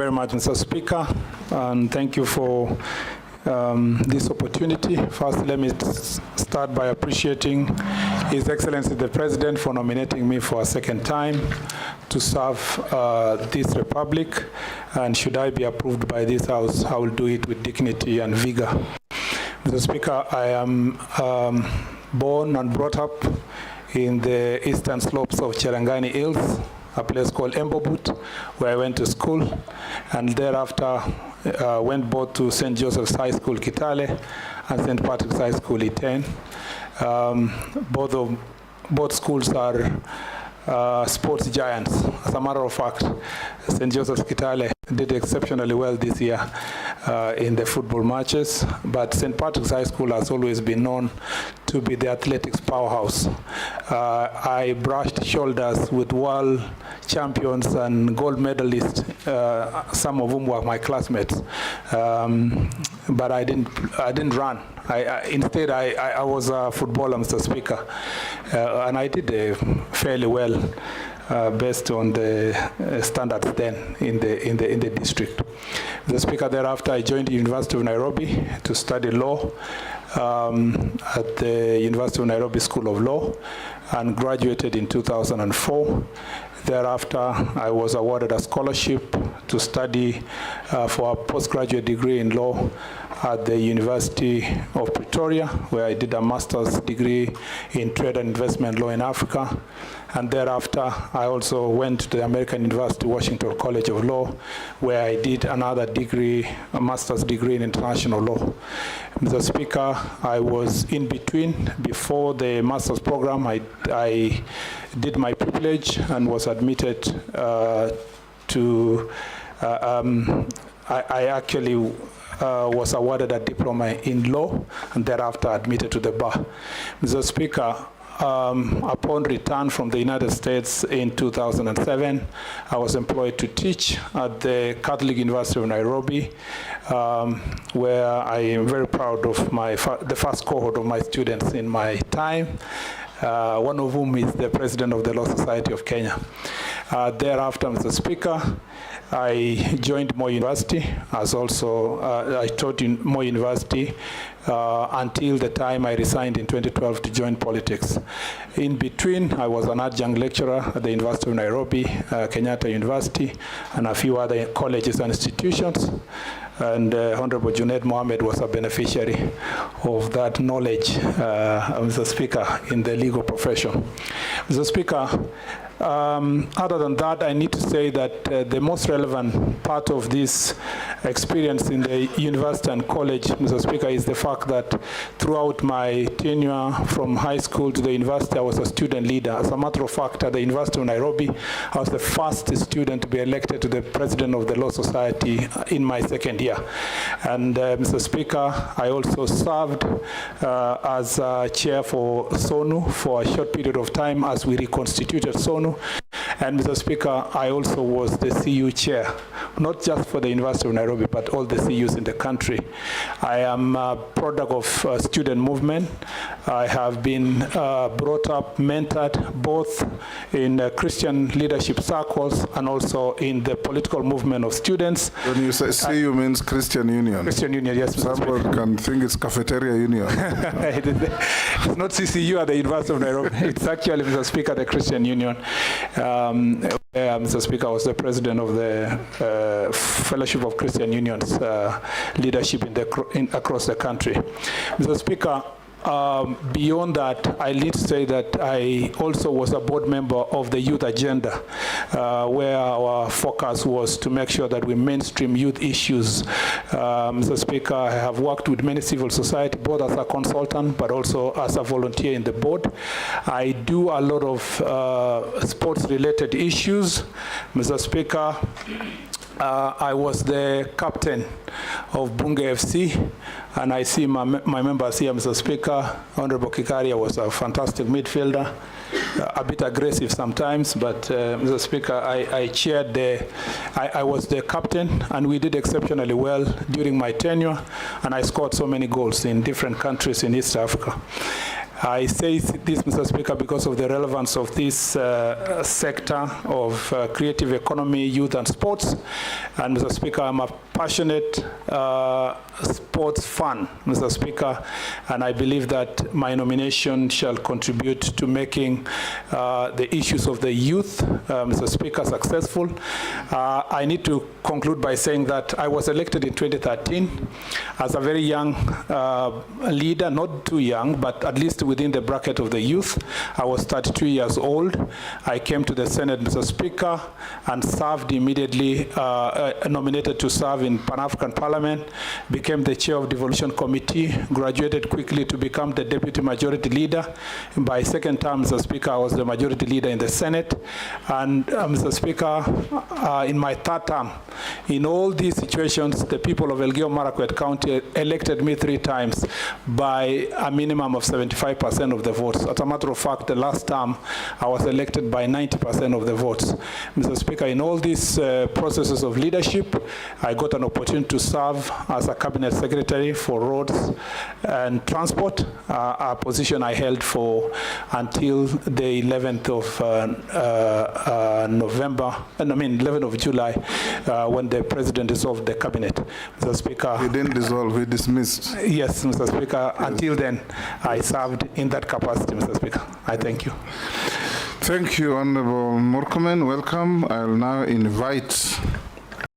Very much, Mr. Speaker, and thank you for this opportunity. First, let me start by appreciating His Excellency the President for nominating me for a second time to serve this Republic, and should I be approved by this House, I will do it with dignity and vigor. Mr. Speaker, I am born and brought up in the eastern slopes of Cherangani Hills, a place called Embobut, where I went to school, and thereafter went both to St. Joseph's High School, Kitale, and St. Patrick's High School, Iten. Both schools are sports giants. As a matter of fact, St. Joseph's Kitale did exceptionally well this year in the football matches, but St. Patrick's High School has always been known to be the athletics powerhouse. I brushed shoulders with world champions and gold medalists, some of whom were my classmates, but I didn't run. Instead, I was a footballer, Mr. Speaker, and I did fairly well based on the standards then in the district. Mr. Speaker, thereafter I joined the University of Nairobi to study law at the University of Nairobi School of Law, and graduated in 2004. Thereafter, I was awarded a scholarship to study for a postgraduate degree in law at the University of Pretoria, where I did a master's degree in trade and investment law in Africa. And thereafter, I also went to the American University Washington College of Law, where I did another degree, a master's degree in international law. Mr. Speaker, I was in between. Before the master's program, I did my privilege and was admitted I actually was awarded a diploma in law, and thereafter admitted to the bar. Mr. Speaker, upon return from the United States in 2007, I was employed to teach at the Catholic University of Nairobi, where I am very proud of the first cohort of my students in my time, one of whom is the President of the Law Society of Kenya. Thereafter, Mr. Speaker, I joined Moi University as also, I taught in Moi University until the time I resigned in 2012 to join politics. In between, I was an adjunct lecturer at the University of Nairobi, Kenyatta University, and a few other colleges and institutions. And Honorable Junaid Mohammed was a beneficiary of that knowledge, Mr. Speaker, in the legal profession. Mr. Speaker, other than that, I need to say that the most relevant part of this experience in the university and college, Mr. Speaker, is the fact that throughout my tenure from high school to the university, I was a student leader. As a matter of fact, at the University of Nairobi, I was the first student to be elected to the President of the Law Society in my second year. And Mr. Speaker, I also served as chair for SONU for a short period of time as we reconstituted SONU. And Mr. Speaker, I also was the CU chair, not just for the University of Nairobi, but all the CUs in the country. I am a product of student movement. I have been brought up, mentored, both in Christian leadership circles and also in the political movement of students. When you say CU means Christian Union. Christian Union, yes. Someone can think it's Cafeteria Union. It's not CCU at the University of Nairobi. It's actually, Mr. Speaker, the Christian Union. Mr. Speaker, I was the president of the Fellowship of Christian Unions leadership across the country. Mr. Speaker, beyond that, I need to say that I also was a board member of the Youth Agenda, where our focus was to make sure that we mainstream youth issues. Mr. Speaker, I have worked with many civil society, both as a consultant, but also as a volunteer in the board. I do a lot of sports-related issues. Mr. Speaker, I was the captain of Bunge FC, and I see my members here, Mr. Speaker. Honorable Kikaria was a fantastic midfielder, a bit aggressive sometimes, but Mr. Speaker, I was the captain, and we did exceptionally well during my tenure, and I scored so many goals in different countries in East Africa. I say this, Mr. Speaker, because of the relevance of this sector of creative economy, youth and sports. And Mr. Speaker, I'm a passionate sports fan, Mr. Speaker, and I believe that my nomination shall contribute to making the issues of the youth, Mr. Speaker, successful. I need to conclude by saying that I was elected in 2013 as a very young leader, not too young, but at least within the bracket of the youth. I was 32 years old. I came to the Senate, Mr. Speaker, and served immediately, nominated to serve in Pan-African Parliament, became the chair of devolution committee, graduated quickly to become the deputy majority leader. By second term, Mr. Speaker, I was the majority leader in the Senate. And Mr. Speaker, in my third term, in all these situations, the people of Elgeyo-Marakwet County elected me 3 times by a minimum of 75% of the votes. As a matter of fact, the last term, I was elected by 90% of the votes. Mr. Speaker, in all these processes of leadership, I got an opportunity to serve as a cabinet secretary for roads and transport, a position I held for until the 11th of November, 11th of July, when the president dissolved the cabinet. Mr. Speaker. He didn't dissolve, he dismissed. Yes, Mr. Speaker. Yes. Until then, I served in that capacity, Mr. Speaker. I thank you. Thank you, Honorable Murkomen. Welcome. I'll now invite